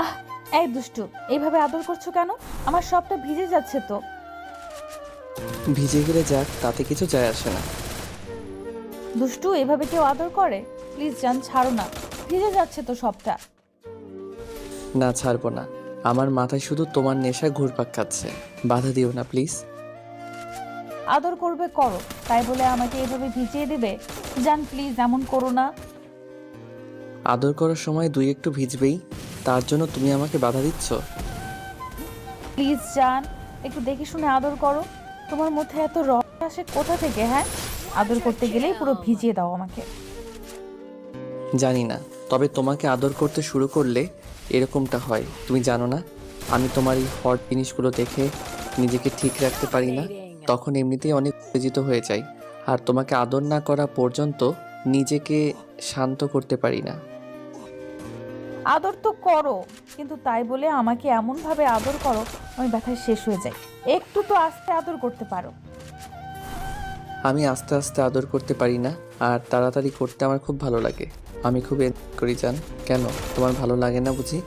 আহ, এই দুষ্টু, এইভাবে আদর করছো কেন? আমার সবটা ভিজে যাচ্ছে তো। ভিজে গেলে যাক, তাতে কিছু যায় আসে না। দুষ্টু, এভাবে কেউ আদর করে? প্লিজ জান, ছাড়ো না, ভিজে যাচ্ছে তো সবটা। না, ছাড়বো না। আমার মাথায় শুধু তোমার নেশা ঘুরপাক খাচ্ছে। বাধা দিও না প্লিজ। আদর করবে করো, তাই বলে আমাকে এভাবে ভিজিয়ে দেবে? জান প্লিজ, এমন করো না। আদর করার সময় দুই একটু ভিজবেই, তার জন্য তুমি আমাকে বাধা দিচ্ছ? প্লিজ জান, একটু দেখে শুনে আদর করো। তোমার মধ্যে এত রস আসে কোথা থেকে? হ্যাঁ, আদর করতে গেলেই পুরো ভিজিয়ে দাও আমাকে। জানি না, তবে তোমাকে আদর করতে শুরু করলে এরকমটা হয়। তুমি জানো না, আমি তোমার এই হট জিনিসগুলো দেখে নিজেকে ঠিক রাখতে পারি না। তখন এমনিতেই অনেক উত্তেজিত হয়ে যাই। আর তোমাকে আদর না করা পর্যন্ত নিজেকে শান্ত করতে পারি না। আদর তো করো, কিন্তু তাই বলে আমাকে এমন ভাবে আদর করো আমি ব্যথায় শেষ হয়ে যাই। একটু তো আস্তে আদর করতে পারো। আমি আস্তে আস্তে আদর করতে পারি না, আর তাড়াতাড়ি করতে আমার খুব ভালো লাগে। আমি খুব এনজয় করি জান। কেন, তোমার ভালো লাগে না বুঝি?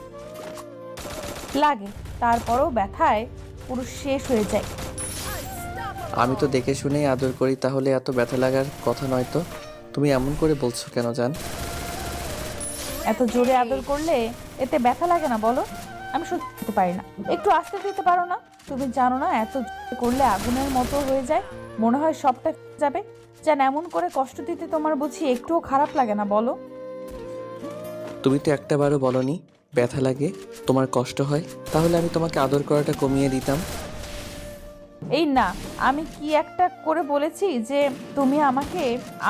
লাগে, তারপরেও ব্যথায় পুরো শেষ হয়ে যায়। আমি তো দেখে শুনেই আদর করি, তাহলে এত ব্যথা লাগার কথা নয় তো। তুমি এমন করে বলছো কেন জান? এত জোরে আদর করলে এতে ব্যথা লাগে না বলো? আমি সহ্য করতে পারি না। একটু আস্তে দিতে পারো না? তুমি জানো না এত জোরে করলে আগুনের মতো হয়ে যায়, মনে হয় সবটা ফেটে যাবে। যেন এমন করে কষ্ট দিতে তোমার বুঝি একটুও খারাপ লাগে না বলো? তুমি তো একটাবারও বলনি ব্যথা লাগে, তোমার কষ্ট হয়। তাহলে আমি তোমাকে আদর করাটা কমিয়ে দিতাম। এই না, আমি কি একটা করে বলেছি যে তুমি আমাকে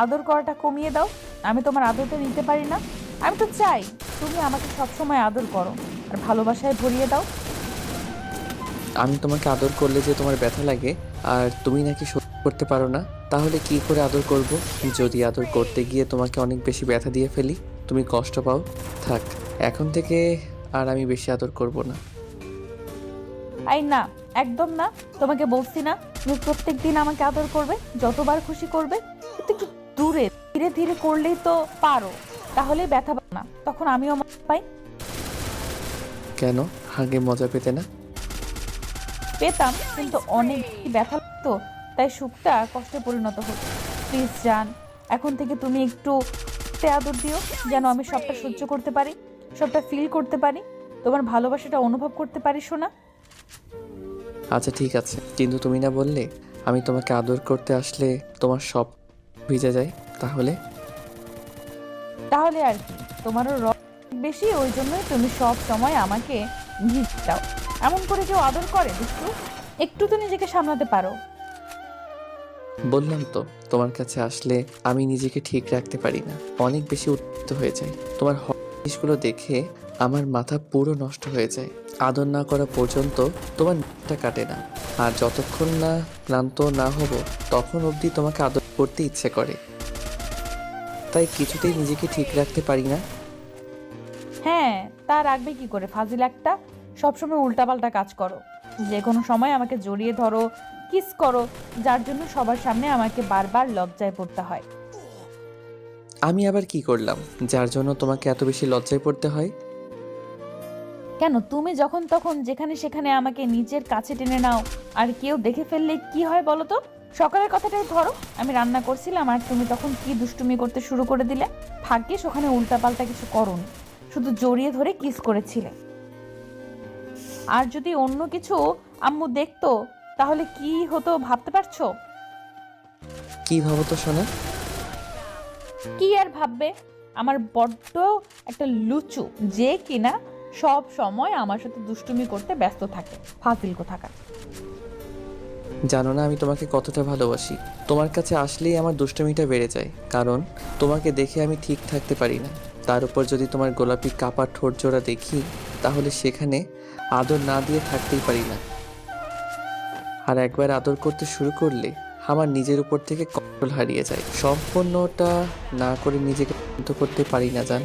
আদর করাটা কমিয়ে দাও? আমি তোমার আদরটা নিতে পারি না? আমি তো চাই তুমি আমাকে সবসময় আদর করো আর ভালোবাসায় ভরিয়ে দাও। আমি তোমাকে আদর করলে যে তোমার ব্যথা লাগে, আর তুমি নাকি সহ্য করতে পারো না, তাহলে কি করে আদর করব? যদি আদর করতে গিয়ে তোমাকে অনেক বেশি ব্যথা দিয়ে ফেলি, তুমি কষ্ট পাও, থাক, এখন থেকে আর আমি বেশি আদর করব না। এই না, একদম না। তোমাকে বলছি না তুমি প্রত্যেক দিন আমাকে আদর করবে, যতবার খুশি করবে, কিন্তু একটু দূরে ধীরে ধীরে করলেই তো পারো। তাহলেই ব্যথা পাবে না, তখন আমিও মজা পাই। কেন, আগে মজা পেতে না? পেতাম, কিন্তু অনেক বেশি ব্যথা লাগতো, তাই সুখটা কষ্টে পরিণত হতো। প্লিজ জান, এখন থেকে তুমি একটু আদর দিও, যেন আমি সবটা সহ্য করতে পারি, সবটা ফিল করতে পারি, তোমার ভালোবাসাটা অনুভব করতে পারি শোনা। আচ্ছা ঠিক আছে, কিন্তু তুমি না বললে আমি তোমাকে আদর করতে আসলে তোমার সব ভিজে যায়? তাহলে তাহলে আর কি, তোমারও রস বেশি, ওই জন্যই তুমি সব সময় আমাকে ভিজতে দাও। এমন করে কেউ আদর করে দুষ্টু? একটু তো নিজেকে সামলাতে পারো। বললাম তো, তোমার কাছে আসলে আমি নিজেকে ঠিক রাখতে পারি না, অনেক বেশি উত্তেজিত হয়ে যায়। তোমার জিনিসগুলো দেখে আমার মাথা পুরো নষ্ট হয়ে যায়। আদর না করা পর্যন্ত তোমার নেশাটা কাটে না। আর যতক্ষণ না ক্লান্ত না হব, তখন অবধি তোমাকে আদর করতে ইচ্ছে করে। তাই কিছুতেই নিজেকে ঠিক রাখতে পারি না। হ্যাঁ, তা রাখবে কি করে ফাজিল একটা? সবসময় উল্টাপাল্টা কাজ করো, যে কোনো সময় আমাকে জড়িয়ে ধরো, কিস করো, যার জন্য সবার সামনে আমাকে বারবার লজ্জায় পড়তে হয়। আমি আবার কি করলাম যার জন্য তোমাকে এত বেশি লজ্জায় পড়তে হয়? কেন, তুমি যখন তখন যেখানে সেখানে আমাকে নিজের কাছে টেনে নাও, আর কেউ দেখে ফেললে কি হয় বলো তো? সকালের কথাটাই ধরো, আমি রান্না করছিলাম আর তুমি তখন কি দুষ্টুমি করতে শুরু করে দিলে। ভাগ্যিস ওখানে উল্টাপাল্টা কিছু করোনি, শুধু জড়িয়ে ধরে কিস করেছিলে। আর যদি অন্য কিছু আম্মু দেখতো, তাহলে কি হতো ভাবতে পারছো? কি ভাবো তো শোনা? কি আর ভাববে? আমার বড্ড একটা লুচু, যে কিনা সব সময় আমার সাথে দুষ্টুমি করতে ব্যস্ত থাকে, ফাজিল কোথাকার। জানো না আমি তোমাকে কতটা ভালোবাসি। তোমার কাছে আসলেই আমার দুষ্টুমিটা বেড়ে যায়, কারণ তোমাকে দেখে আমি ঠিক থাকতে পারি না। তার উপর যদি তোমার গোলাপি কাপা ঠোঁট জোড়া দেখি, তাহলে সেখানে আদর না দিয়ে থাকতেই পারি না। আর একবার আদর করতে শুরু করলে আমার নিজের উপর থেকে কন্ট্রোল হারিয়ে যায়। সম্পূর্ণটা না করে নিজেকে শান্ত করতে পারি না জান।